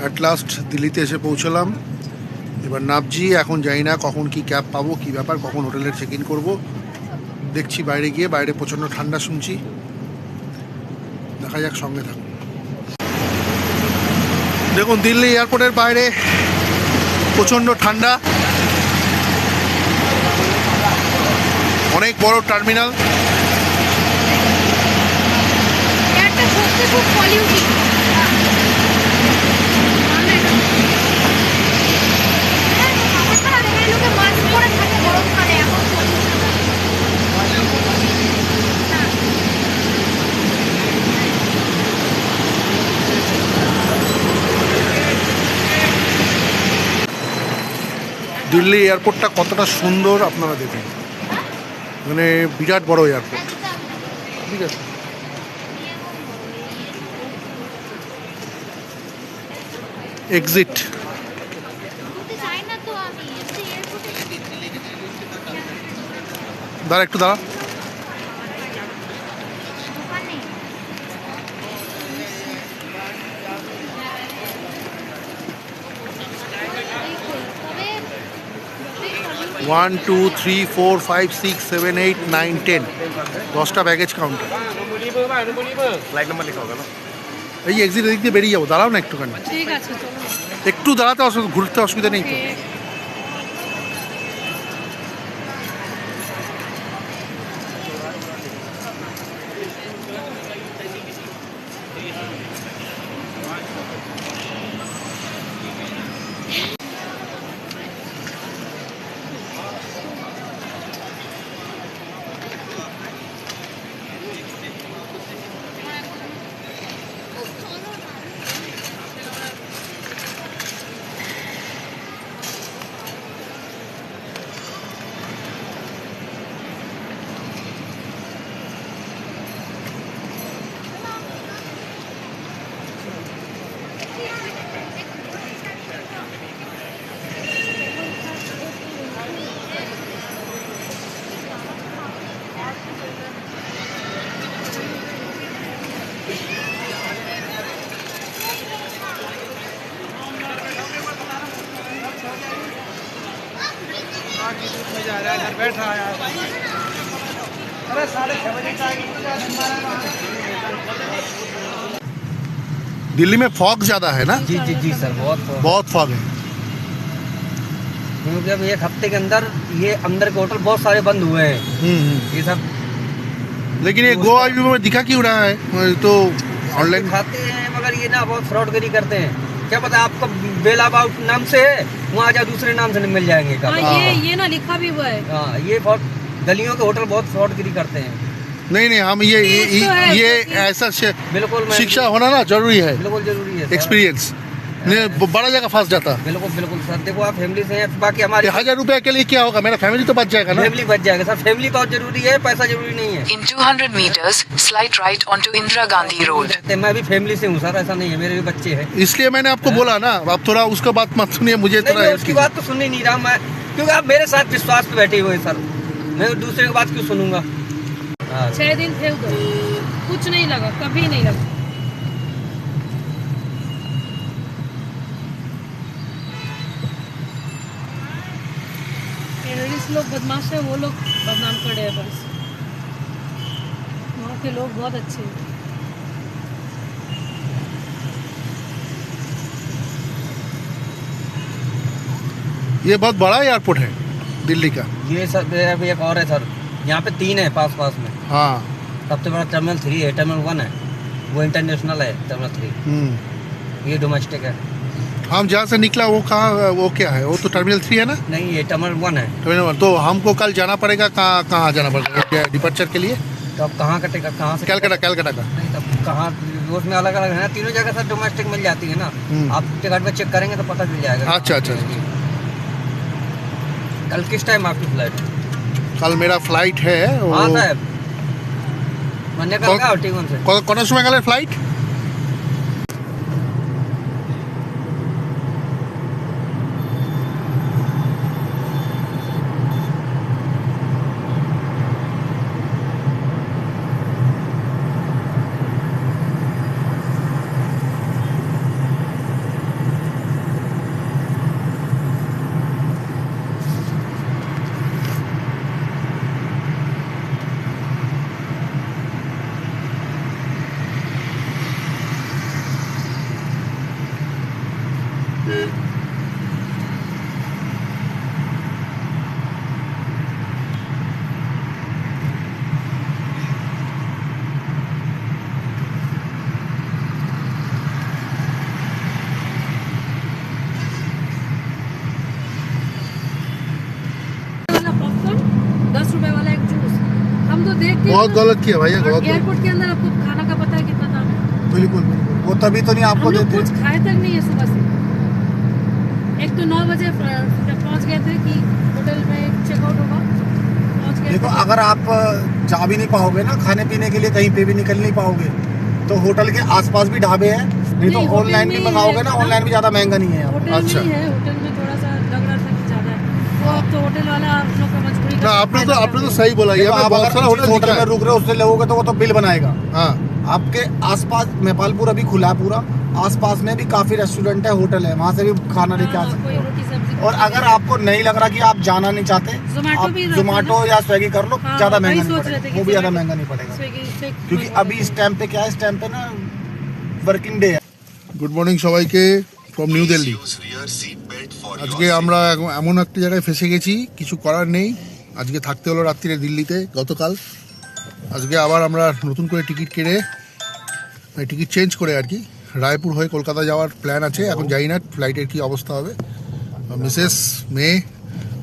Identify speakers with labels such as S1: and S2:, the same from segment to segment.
S1: At last দিল্লিতে এসে পৌঁছলাম। এবার নামছি, এখন জানি না কখন কি ক্যাব পাবো, কি ব্যাপার, কখন হোটেলের চেক ইন করবো দেখছি। বাইরে গিয়ে, বাইরে প্রচণ্ড ঠান্ডা শুনছি, দেখা যাক, সঙ্গে থাকুন। দেখুন দিল্লি এয়ারপোর্টের বাইরে প্রচণ্ড ঠান্ডা, অনেক বড় টার্মিনাল। দিল্লি এয়ারপোর্টটা কতটা সুন্দর আপনারা দেখুন, মানে বিরাট বড় এয়ারপোর্ট। ঠিক আছে, এক্সিট। দাঁড়া একটু দাঁড়া। One two three four five six seven eight nine 10 10টা ব্যাগেজ কাউন্টার।
S2: ফ্লাইট নাম্বার লেখা হবে না?
S1: এই এক্সিট এদিক দিয়ে বেরিয়ে যাবো, দাঁড়াও না একটুখানি।
S3: ঠিক আছে,
S1: একটু দাঁড়াতে ঘুরতে অসুবিধা নেই তো। दिल्ली में फॉग ज़्यादा है ना?
S4: जी जी जी सर,
S1: बहुत फॉग है।
S4: क्योंकि अब एक हफ्ते के अंदर ये अंदर के होटल बहुत सारे बंद हुए हैं। ये सब
S1: लेकिन ये गोवा में दिखा क्यों रहा है? तो ऑनलाइन
S4: खाते हैं, मगर ये ना बहुत फ्रॉडगिरी करते हैं। क्या पता आपको बेलाबाउट नाम से है, वहाँ जा दूसरे नाम से नहीं मिल जाएंगे।
S3: ये ना लिखा भी हुआ है।
S4: हाँ, ये बहुत गलियों के होटल बहुत फ्रॉडगिरी करते हैं।
S1: नहीं, हम ये ऐसा
S4: बिल्कुल
S1: शिक्षा होना ना जरूरी है,
S4: बिल्कुल जरूरी है।
S1: एक्सपीरियंस बड़ा जगह फंस जाता।
S4: बिल्कुल बिल्कुल सर, देखो आप फैमिली से हैं, बाकी हमारे
S1: 1000 रुपए के लिए क्या होगा, मेरा फैमिली तो बच जाएगा ना।
S4: फैमिली बच जाएगा सर, फैमिली बहुत जरूरी है, पैसा जरूरी नहीं है।
S5: In 200 meters, slight right onto Indira Gandhi Road.
S4: मैं भी फैमिली से हूँ सर, ऐसा नहीं है, मेरे भी बच्चे हैं।
S1: इसलिए मैंने आपको बोला ना, आप थोड़ा उसका बात मत सुनिए, मुझे थोड़ा
S4: उसकी बात तो सुन ही नहीं रहा मैं, क्योंकि आप मेरे साथ विश्वास पे बैठे हुए सर, मैं दूसरे की बात क्यों सुनूंगा।
S3: 6 दिन थे उधर, कुछ नहीं लगा, कभी नहीं लगा। टेररिस्ट लोग बदमाश है, वो लोग बदनाम कर रहे हैं बस। वहाँ के लोग बहुत अच्छे हैं।
S1: ये बहुत बड़ा एयरपोर्ट है दिल्ली का। ये
S4: सर एक और है सर, यहाँ पे 3 है पास में।
S1: हाँ,
S4: सबसे बड़ा टर्मिनल 3 है, टर्मिनल 1 है, वो इंटरनेशनल है, टर्मिनल 3 ये डोमेस्टिक है।
S1: हम जहाँ से निकला वो कहाँ, वो क्या है, वो तो टर्मिनल 3 है ना?
S4: नहीं, ये टर्मिनल 1 है।
S1: टर्मिनल 1 तो हमको कल जाना पड़ेगा, कहाँ जाना पड़ेगा डिपार्चर के लिए?
S4: तो अब कहाँ कटेगा, कहाँ से?
S1: कैलकाटा का।
S4: नहीं, तब कहाँ, उसमें अलग अलग है, तीनों जगह सर डोमेस्टिक मिल जाती है ना। आप टिकट में चेक करेंगे तो पता चल जाएगा।
S1: अच्छा।
S4: कल किस टाइम आपकी फ्लाइट?
S1: कल मेरा फ्लाइट है।
S4: हाँ साहब, मैंने कहा T1 से।
S1: कौन समय कल फ्लाइट?
S3: वाला पॉपकॉर्न 10 रुपए वाला एक जूस हम तो देख के
S1: बहुत गलत किया भैया, बहुत गलत।
S3: एयरपोर्ट के अंदर आपको खाना का पता है कितना दाम है।
S6: बिल्कुल बिल्कुल, वो तभी तो नहीं आपको
S3: हम लोग
S6: देते।
S3: कुछ खाए तक नहीं है सुबह से। एक तो 9 बजे पहुंच गए थे कि होटल में चेकआउट होगा, पहुंच गए
S6: देखो
S3: थे।
S6: अगर आप जा भी नहीं पाओगे ना खाने पीने के लिए, कहीं पे भी निकल नहीं पाओगे, तो होटल के आसपास भी ढाबे हैं, नहीं तो
S3: नहीं, होटल
S6: ऑनलाइन
S3: में
S6: भी
S3: ही
S6: मंगाओगे
S3: है
S6: ना,
S3: खाना।
S6: ऑनलाइन भी ज्यादा महंगा नहीं है यहाँ पे।
S3: होटल
S1: अच्छा।
S3: में ही है, होटल में थोड़ा सा लग रहा था कि ज्यादा है, तो अब तो होटल वाला आप लोग का मजबूरी
S1: ना
S3: का
S1: आपने तो सही बोला,
S6: देखो,
S1: यहाँ पे
S6: आप
S1: बहुत
S6: अगर
S1: सारा
S6: जिस
S1: होटल
S6: होटल
S1: दिखा
S6: में
S1: है।
S6: रुक रहे हो उससे लोगे तो वो तो बिल बनाएगा।
S1: हाँ
S6: आपके आसपास नेपालपुर अभी खुला है पूरा, आसपास में भी काफी रेस्टोरेंट है, होटल है, वहाँ से भी खाना लेके आ सकते
S3: कोई
S6: हो।
S3: रोटी सब्जी
S6: और अगर आपको नहीं लग रहा कि आप जाना नहीं चाहते,
S3: Zomato
S6: आप
S3: भी रहता है
S6: जोमेटो
S3: ना?
S6: या स्विगी कर लो,
S3: हाँ,
S6: ज्यादा
S3: वही
S6: महंगा नहीं
S3: सोच रहे थे
S6: पड़ेगा,
S3: कि
S6: वो भी ज्यादा
S3: Zomato-
S6: महंगा नहीं पड़ेगा,
S3: स्विगी से
S6: क्योंकि अभी इस टाइम पे क्या है, इस टाइम पे ना वर्किंग डे है।
S1: গুড মর্নিং সবাইকে ফ্রম নিউ দিল্লি। আজকে আমরা এমন একটা জায়গায় ফেসে গেছি, কিছু করার নেই। আজকে থাকতে হলো রাত্রিরে দিল্লিতে, গতকাল। আজকে আবার আমরা নতুন করে টিকিট কেটে, টিকিট চেঞ্জ করে আর কি, রায়পুর হয়ে কলকাতা যাওয়ার প্ল্যান আছে। এখন জানি না ফ্লাইটের কি অবস্থা হবে।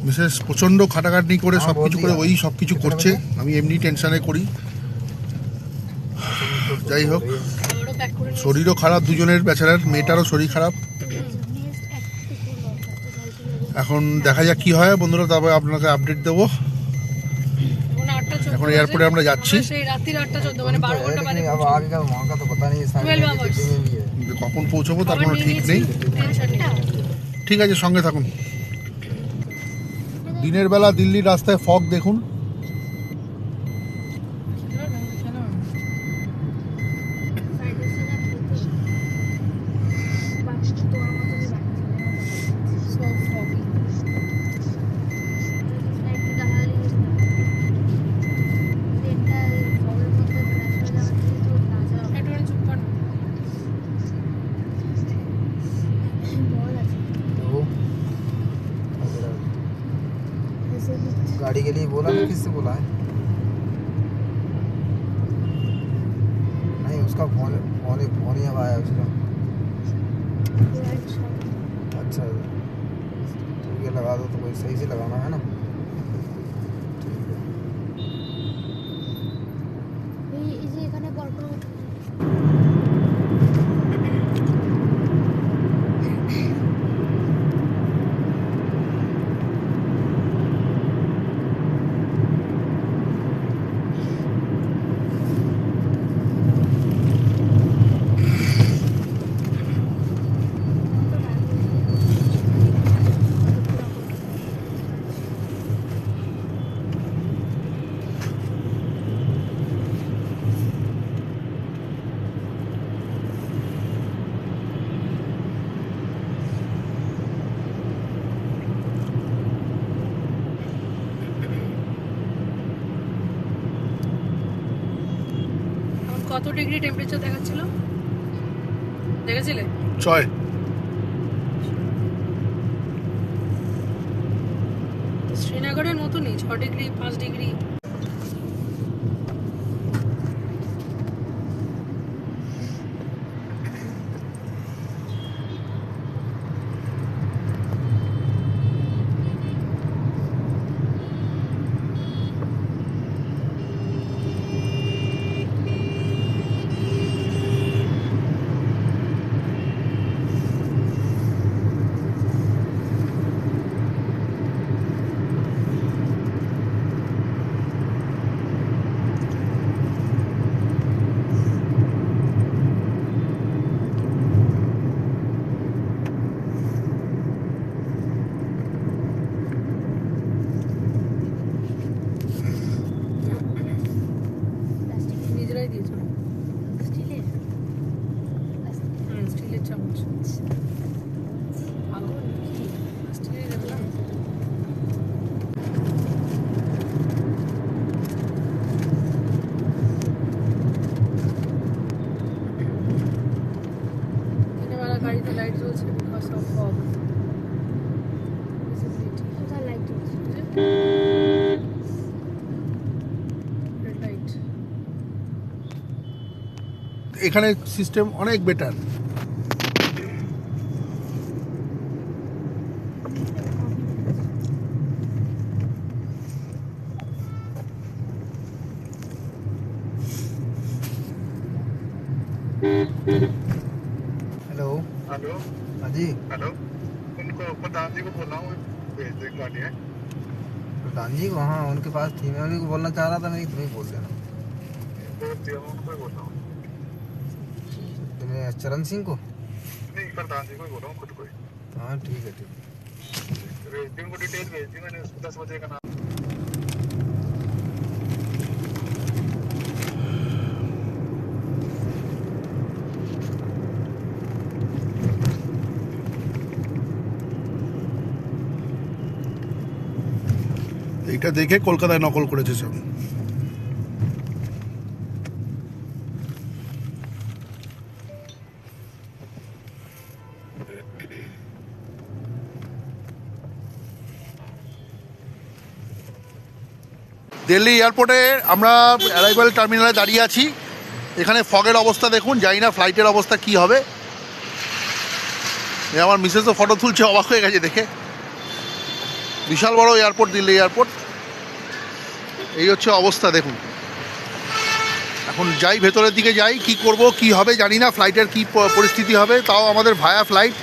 S1: মিসেস প্রচণ্ড খাটাখাটনি করে সব কিছু করে, ওই সব কিছু করছে, আমি এমনি টেনশনে করি। যাই হোক, শরীরও খারাপ দুজনের, বেচারার মেয়েটারও শরীর খারাপ। এখন দেখা যাক কি হয় বন্ধুরা, তারপরে আপনাকে আপডেট দেবো। এখন এয়ারপোর্টে আমরা যাচ্ছি,
S3: সেই রাত্রি 8:14 মানে 12 ঘন্টা বাদে
S4: अब आगे का वहाँ का तो पता नहीं,
S3: 12 hours।
S1: কখন পৌঁছবো তার কোনো ঠিক নেই। ঠিক আছে, সঙ্গে থাকুন। দিনের বেলা দিল্লির রাস্তায় ফগ দেখুন।
S4: गाड़ी के लिए बोला ना, किससे बोला है? नहीं, उसका फोन फोन ही अब आया उसका। अच्छा, तो ये लगा दो, तो कोई सही से लगाना है ना।
S3: কত ডিগ্রি টেম্পারেচার দেখাচ্ছিল, দেখেছিলে?
S1: 6।
S3: শ্রীনগরের মতনই 6 ডিগ্রি 5 ডিগ্রি। এই যে লাইট জ্বলছে বিকজ অফ ফগ
S7: কোথায় লাইট জ্বলছে?
S3: রেড লাইট
S1: এখানে সিস্টেম অনেক বেটার।
S6: हेलो
S8: हेलो
S6: हाँ जी
S8: हेलो उनको प्रधान जी को बोला हूँ भेज दे गाड़ी है
S6: प्रधान जी को, हाँ उनके पास थी, मैं उन्हीं को बोलना चाह रहा था, मैं तुम्हें बोल देना।
S8: बोल दिया मैं उनको ही बोल रहा हूँ
S6: तुम्हें चरण सिंह को?
S8: नहीं प्रधान जी को ही बोल रहा हूँ खुद को ही
S6: हाँ ठीक है, ठीक है।
S8: भेज दी उनको डिटेल भेज दी मैंने उसको 10 बजे का नाम
S1: এইটা দেখে কলকাতায় নকল করেছে সব। দিল্লি এয়ারপোর্টে আমরা অ্যারাইভাল টার্মিনালে দাঁড়িয়ে আছি। এখানে ফগের অবস্থা দেখুন, জানি না ফ্লাইটের অবস্থা কি হবে। আমার মিসেসও ফটো তুলছে, অবাক হয়ে গেছে দেখে। বিশাল বড় এয়ারপোর্ট দিল্লি এয়ারপোর্ট। এই হচ্ছে অবস্থা দেখুন। এখন যাই ভেতরের দিকে যাই, কি করব কি হবে জানি না, ফ্লাইটের কি পরিস্থিতি হবে। তাও আমাদের ভায়া ফ্লাইট,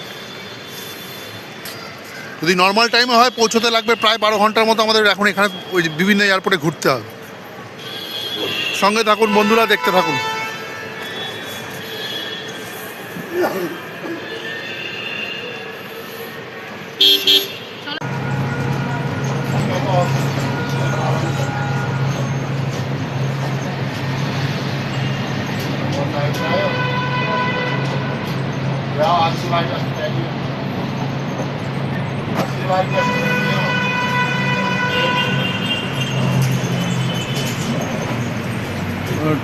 S1: যদি নর্মাল টাইমে হয় পৌঁছতে লাগবে প্রায় 12 ঘন্টার মতো। আমাদের এখন এখানে ওই বিভিন্ন এয়ারপোর্টে ঘুরতে হবে। সঙ্গে থাকুন বন্ধুরা, দেখতে থাকুন।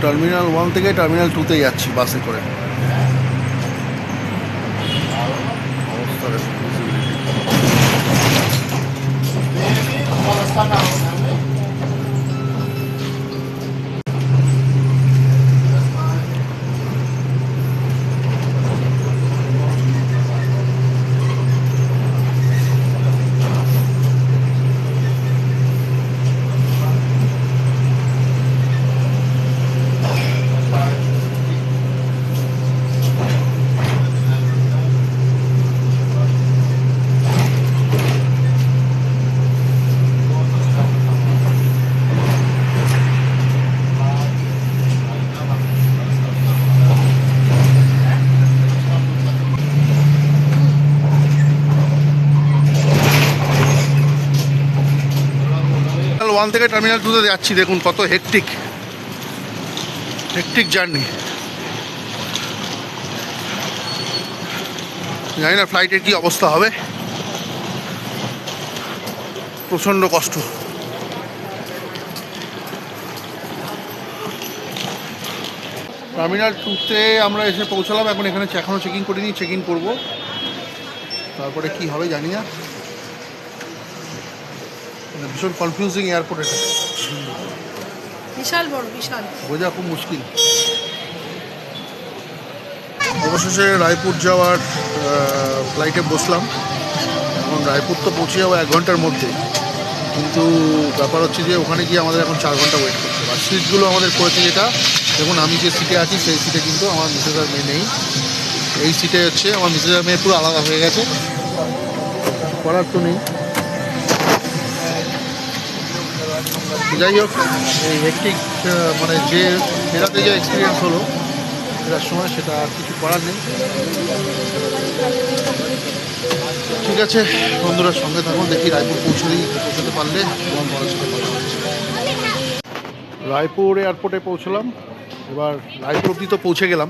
S1: টার্মিনাল 1 থেকে টার্মিনাল 2-তে যাচ্ছি বাসে করে। অবস্থা দেখুন, টার্মিনাল 1 থেকে টার্মিনাল 2-তে যাচ্ছি। দেখুন কত হেকটিক জার্নি। জানি না ফ্লাইটের কি অবস্থা হবে, প্রচণ্ড কষ্ট। টার্মিনাল 2-তে আমরা এসে পৌঁছালাম। এখন এখানে এখনও চেকিং করিনি, চেকিং করব, তারপরে কি হবে জানি না। ভীষণ কনফিউজিং এয়ারপোর্ট এটা,
S3: বিশাল বড়, বিশাল,
S1: বোঝা খুব মুশকিল। অবশেষে রায়পুর যাওয়ার ফ্লাইটে বসলাম। এখন রায়পুর তো পৌঁছে যাবো 1 ঘন্টার মধ্যে, কিন্তু ব্যাপার হচ্ছে যে ওখানে গিয়ে আমাদের এখন 4 ঘন্টা ওয়েট করতে হবে। আর সিটগুলো আমাদের করেছে যেটা, দেখুন আমি যে সিটে আছি সেই সিটে কিন্তু আমার মিসেস আর মেয়ে নেই। এই সিটে হচ্ছে আমার মিসেস আর মেয়ে পুরো আলাদা হয়ে গেছে, করার তো নেই। যাই হোক, এই হেকটিক মানে যে ফেরাতে যে এক্সপিরিয়েন্স হলো ফেরার সময়, সেটা আর কিছু করার নেই। ঠিক আছে বন্ধুরা, সঙ্গে থাকুন, দেখি রায়পুর পৌঁছতে পারলে আমার বলার সাথে কথা হচ্ছে। রায়পুর এয়ারপোর্টে পৌঁছলাম। এবার রায়পুর অবধি তো পৌঁছে গেলাম।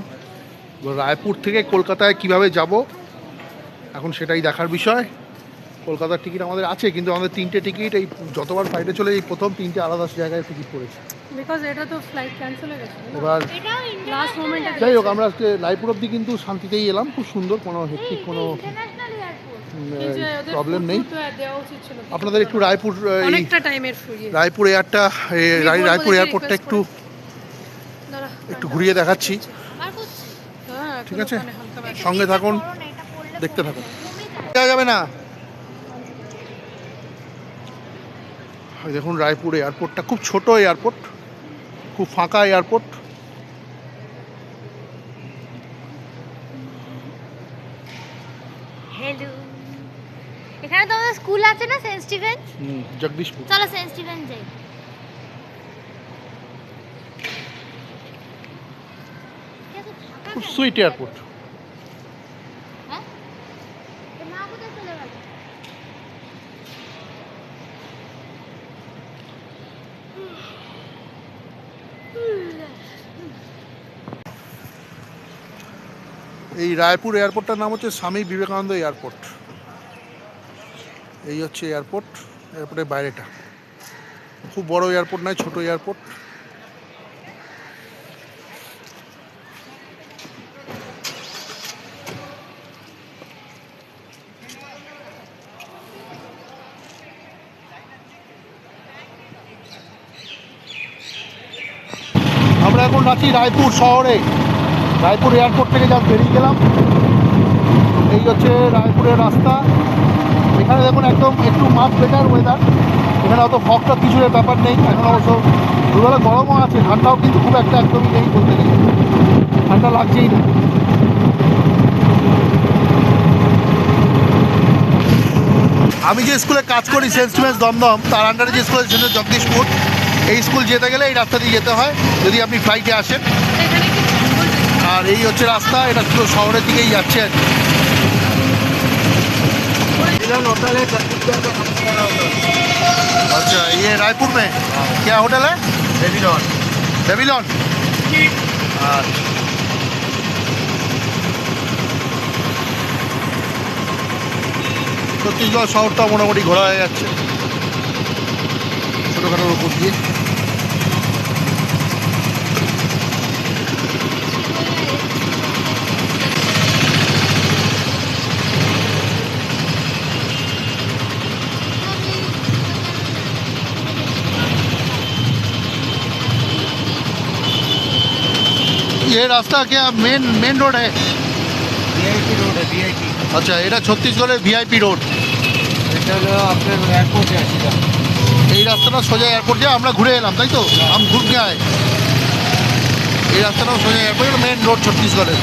S1: এবার রায়পুর থেকে কলকাতায় কিভাবে যাব এখন সেটাই দেখার বিষয়। কলকাতার টিকিট আমাদের আছে, কিন্তু আমাদের 3টে টিকিট এই যতবার ফ্লাইটে চলে এই প্রথম 3টে আলাদা জায়গায় টিকিট পড়েছে।
S3: বিকজ এটা তো ফ্লাইট ক্যান্সেল হয়ে গেছে
S1: এবার
S3: লাস্ট মোমেন্টে।
S1: যাই হোক, আমরা আজকে রায়পুর অব্দি কিন্তু শান্তিতেই এলাম, খুব সুন্দর, কোনো হেক্টিক কোনো প্রবলেম নেই।
S3: দেওয়া উচিত ছিল
S1: আপনাদের একটু রায়পুর
S3: অনেকটা টাইমের ফ্রি।
S1: রায়পুর এয়ারপোর্টটা একটু ঘুরিয়ে দেখাচ্ছি, ঠিক আছে? সঙ্গে থাকুন, দেখতে থাকুন। যাওয়া যাবে না। দেখুন রায়পুর এয়ারপোর্টটা খুব ছোট এয়ারপোর্ট, খুব ফাঁকা এয়ারপোর্ট।
S7: हेलो এখানে তো আমাদের স্কুল আছে না, সেন্ট স্টিভেন।
S1: জগদীশপুর।
S7: চলো সেন্ট স্টিভেন যাই।
S1: খুব সুইট এয়ারপোর্ট।
S7: হ্যাঁ মা কোথায় চলে গেল?
S1: এই রায়পুর এয়ারপোর্টটার নাম হচ্ছে স্বামী বিবেকানন্দ এয়ারপোর্ট। এই হচ্ছে এয়ারপোর্ট, এয়ারপোর্টের বাইরেটা। খুব বড় এয়ারপোর্ট নয়, ছোট এয়ারপোর্ট। আমরা এখন আছি রায়পুর শহরে। রায়পুর এয়ারপোর্ট থেকে যা বেরিয়ে গেলাম, এই হচ্ছে রায়পুরের রাস্তা। এখানে দেখুন একদম একটু মাছ বেটার ওয়েদার, এখানে অত ফগটা কিছুর ব্যাপার নেই। এখন অবশ্য দুবেলা গরমও আছে, ঠান্ডাও কিন্তু খুব একটা একদমই নেই বলতে গেলে, ঠান্ডা লাগছেই না। আমি যে স্কুলে কাজ করি সেন্ট স্টিভেন্স দমদম, তার আন্ডারে যে স্কুল আছে জগদীশপুর, এই স্কুল যেতে গেলে এই রাস্তা দিয়ে যেতে হয় যদি আপনি ফ্লাইটে আসেন। আর এই হচ্ছে রাস্তা, এটা পুরো শহরের দিকেই যাচ্ছে আর কি।
S4: होटल है छत्तीसगढ़ का सबसे बड़ा होटल।
S1: अच्छा, ये रायपुर में क्या होटल है?
S2: বেবিলন।
S1: बेबीलोन। अच्छा, ছত্তিশগড় শহরটা মোটামুটি ঘোরা হয়ে যাচ্ছে ছোটোখাটোর উপর দিয়ে। ये रास्ता क्या मेन रोड है?
S4: वीआईपी रोड है, वीआईपी।
S1: अच्छा, এটা ছত্তিশগড়ের ভিআইপি রোড।
S4: এটা হলো আপনার এয়ারপোর্ট যায় সিধা।
S1: এই রাস্তাটা সোজা এয়ারপোর্ট যায়, আমরা ঘুরে এলাম তাই তো, আমি ঘুরকে আয়। এই রাস্তাটাও সোজা এয়ারপোর্ট, মেন রোড ছত্তিশগড়ের।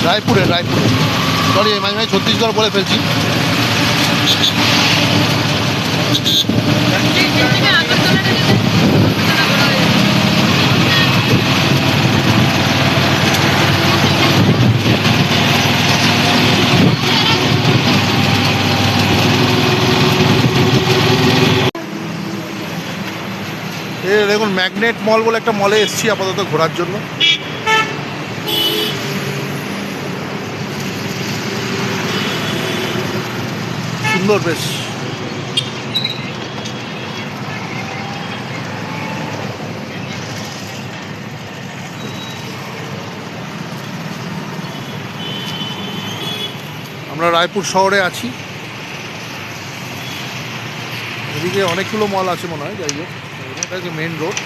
S1: রায়পুরে সরি, আমি ছত্তিশগড় বলে ফেলছি। দেখুন ম্যাগনেট মল বলে একটা মলে এসেছি আপাতত ঘোরার জন্য। সুন্দর বেশ। আমরা রায়পুর শহরে আছি, এদিকে অনেকগুলো মল আছে মনে হয়। যাই হোক, এটা হচ্ছে মেন রোড।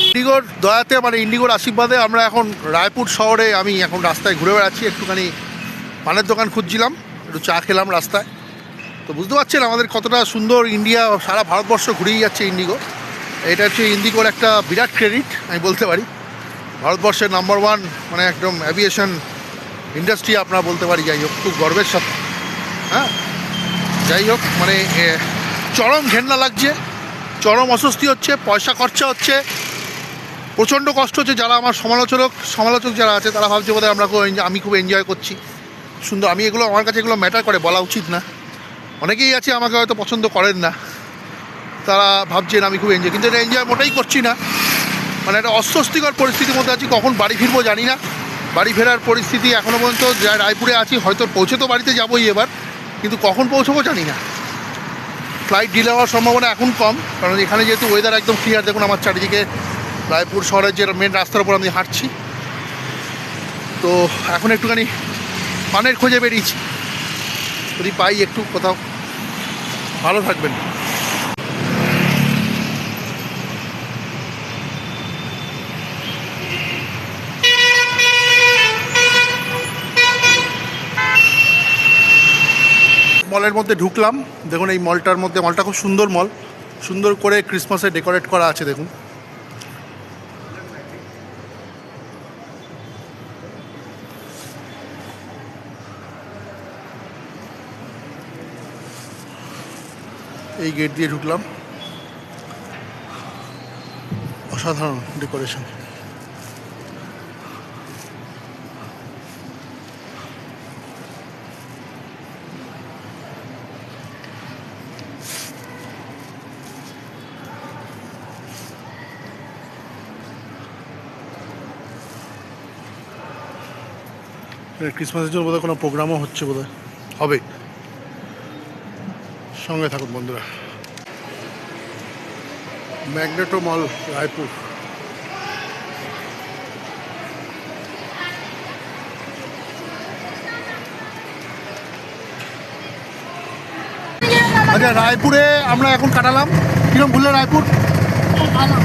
S1: ইন্ডিগোর দয়াতে, মানে ইন্ডিগোর আশীর্বাদে আমরা এখন রায়পুর শহরে, আমি এখন রাস্তায় ঘুরে বেড়াচ্ছি। একটুখানি পানের দোকান খুঁজছিলাম, একটু চা খেলাম রাস্তায়। তো বুঝতে পারছেন আমাদের কতটা সুন্দর ইন্ডিয়া, সারা ভারতবর্ষ ঘুরেই যাচ্ছে ইন্ডিগো। এটা হচ্ছে ইন্ডিগোর একটা বিরাট ক্রেডিট আমি বলতে পারি। ভারতবর্ষের নাম্বার 1 মানে একদম অ্যাভিয়েশন ইন্ডাস্ট্রি আপনারা বলতে পারি। যাই হোক, খুব গর্বের সাথে। হ্যাঁ, যাই হোক, মানে চরম ঘেন্না লাগছে, চরম অস্বস্তি হচ্ছে, পয়সা খরচা হচ্ছে, প্রচণ্ড কষ্ট হচ্ছে। যারা আমার সমালোচক যারা আছে তারা ভাবছে বোধহয় আমি খুব এনজয় করছি, সুন্দর। আমি এগুলো, আমার কাছে এগুলো ম্যাটার করে, বলা উচিত না। অনেকেই আছে আমাকে হয়তো পছন্দ করেন না, তারা ভাবছেন আমি খুব এনজয়, কিন্তু এটা এনজয় মোটেই করছি না। মানে একটা অস্বস্তিকর পরিস্থিতির মধ্যে আছি। কখন বাড়ি ফিরবো জানি না। বাড়ি ফেরার পরিস্থিতি এখনও পর্যন্ত, যা রায়পুরে আছি, হয়তো পৌঁছে তো বাড়িতে যাবোই এবার, কিন্তু কখন পৌঁছবো জানি না। ফ্লাইট ডিলে হওয়ার সম্ভাবনা এখন কম, কারণ এখানে যেহেতু ওয়েদার একদম ক্লিয়ার। দেখুন আমার চারিদিকে রায়পুর শহরের যে মেন রাস্তার উপর আমি হাঁটছি, তো এখন একটুখানি পানের খোঁজে বেরিয়েছি, যদি পাই একটু কোথাও। ভালো থাকবেন। মলের মধ্যে ঢুকলাম। দেখুন এই মলটার মধ্যে, মলটা খুব সুন্দর মল, সুন্দর করে ক্রিসমাসে ডেকোরেট করা আছে। দেখুন এই গেট দিয়ে ঢুকলাম, অসাধারণ ডেকোরেশন। ক্রিসমাসের জন্য বোধহয় কোনো প্রোগ্রামও হচ্ছে, বোধহয় হবে। সঙ্গে থাকুন বন্ধুরা। ম্যাগনেটো মল, রায়পুর। আচ্ছা, রায়পুরে আমরা এখন কাটালাম। কিরকম ঘুরলে রায়পুর?
S3: খুব ভালো।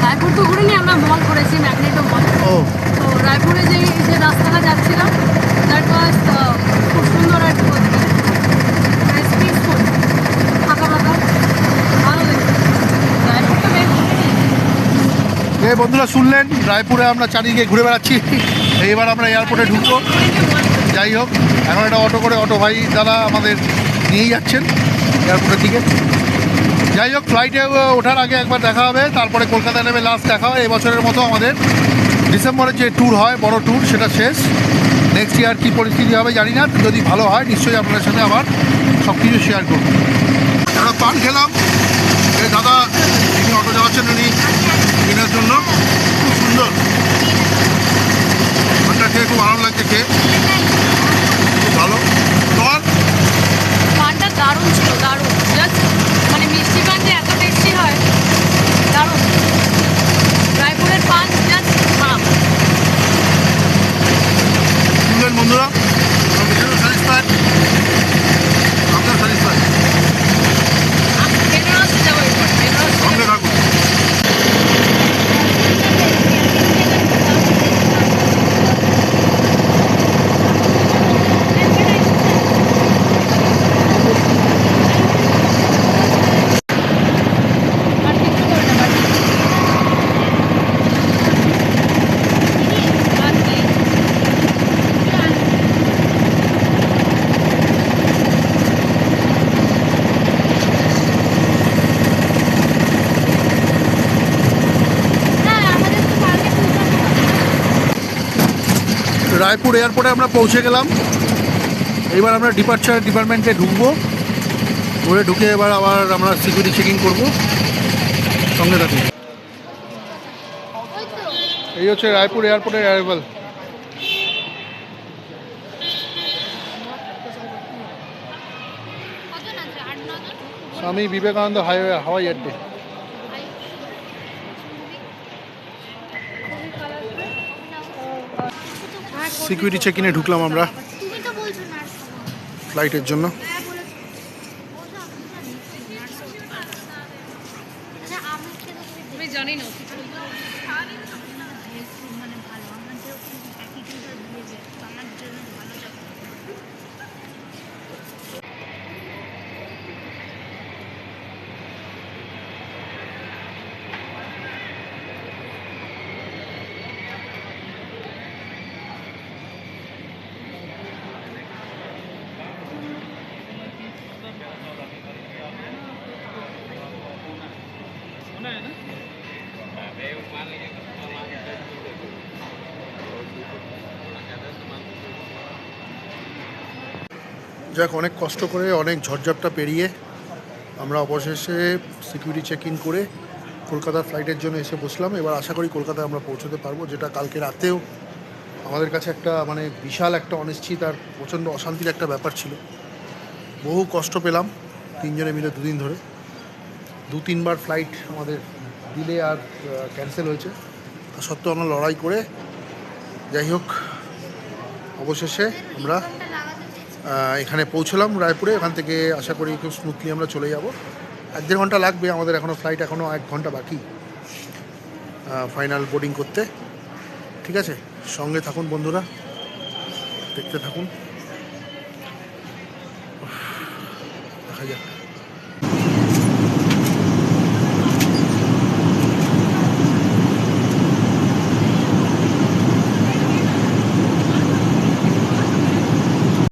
S3: রায়পুর তো ঘুরিনি, আমরা মল করেছি, ম্যাগনেটো মল।
S1: ও,
S3: তো রায়পুরে যে রাস্তাটা যাচ্ছিলাম, দ্যাট ওয়াজ খুব সুন্দর একটা পিসফুল, ফাঁকা ফাঁকা, ভালো লেগেছে। রায়পুরটা বেশ
S1: এই বন্ধুরা শুনলেন, রায়পুরে আমরা চারিদিকে ঘুরে বেড়াচ্ছি। এইবার আমরা এয়ারপোর্টে ঢুকবো। যাই হোক, এখন একটা অটো করে অটো ভাই দাদা আমাদের নিয়েই যাচ্ছেন এয়ারপোর্টের দিকে। যাই হোক, ফ্লাইটে ওঠার আগে একবার দেখা হবে, তারপরে কলকাতা নেমে লাস্ট দেখা হয়। এবছরের মতো আমাদের ডিসেম্বরের যে ট্যুর হয়, বড় ট্যুর, সেটা শেষ। নেক্সট ইয়ার কী পরিস্থিতি হবে জানি না, যদি ভালো হয় নিশ্চয়ই আপনাদের সাথে আবার সব কিছু শেয়ার করব। একটা পান খেলাম, এই দাদা যিনি অটো যাওয়াচ্ছেন উনি কেনার জন্য, খুব সুন্দর পানটা খেয়ে, খুব আরাম লাগছে খেয়ে, খুব ভালো। তোমার
S3: পানটা দারুণ ছিল, দারুণ। জাস্ট মানে মিষ্টি পান যে এত টেস্টি হয়, দারুণ। রায়পুরের পান জাস্ট খারাপ।
S1: শুনলেন বন্ধুরা, স্যাটিসফাইড, আপনার স্যাটিসফাইড।
S3: বেনারস যাবো এরপর, বেনারস
S1: সঙ্গে থাকুন।
S3: আর কিছু করে না বাড়ি। আর কি?
S7: হ্যাঁ আমাদের তো পার্কে পৌঁছাতে হবে।
S1: রায়পুর এয়ারপোর্টে আমরা পৌঁছে গেলাম। এবার আমরা ডিপার্চার ডিপার্টমেন্টে ঢুকবো, ঘুরে ঢুকে এবার আবার আমরা সিকিউরিটি চেকিং করবো। সঙ্গে থাকুন।
S7: ওই তো
S1: এই হচ্ছে রায়পুর এয়ারপোর্টের অ্যারাইভাল।
S7: কজন আছে? 8-9 জন?
S1: স্বামী বিবেকানন্দ হাইওয়ে হাওয়াই আড্ডে। সিকিউরিটি চেকিংয়ে ঢুকলাম আমরা
S7: তুমি তো বলছো না
S1: ফ্লাইটের জন্য।
S7: হ্যাঁ বলেছো। আচ্ছা আমি খেতে
S3: আমি জানি না।
S7: মানে ভালো আমাদের অ্যাটিটিউড আর বিহেভিয়ার আমার জন্য ভালো যাবে।
S1: যাক, অনেক কষ্ট করে অনেক ঝড়ঝাপটা পেরিয়ে আমরা অবশেষে সিকিউরিটি চেক ইন করে কলকাতার ফ্লাইটের জন্য এসে বসলাম। এবার আশা করি কলকাতায় আমরা পৌঁছতে পারবো, যেটা কালকে রাতেও আমাদের কাছে একটা মানে বিশাল একটা অনিশ্চিত আর প্রচণ্ড অশান্তির একটা ব্যাপার ছিল। বহু কষ্ট পেলাম তিনজনে মিলে দুদিন ধরে। 2-3বার ফ্লাইট আমাদের ডিলে আর ক্যান্সেল হয়েছে, তা সত্ত্বেও আমরা লড়াই করে যাই হোক অবশেষে আমরা এখানে পৌঁছলাম রায়পুরে। এখান থেকে আশা করি খুব স্মুথলি আমরা চলে যাব। 1-1.5 ঘন্টা লাগবে, আমাদের এখনও ফ্লাইট এখনও 1 ঘন্টা বাকি ফাইনাল বোর্ডিং করতে। ঠিক আছে, সঙ্গে থাকুন বন্ধুরা, দেখতে থাকুন, দেখা যাক।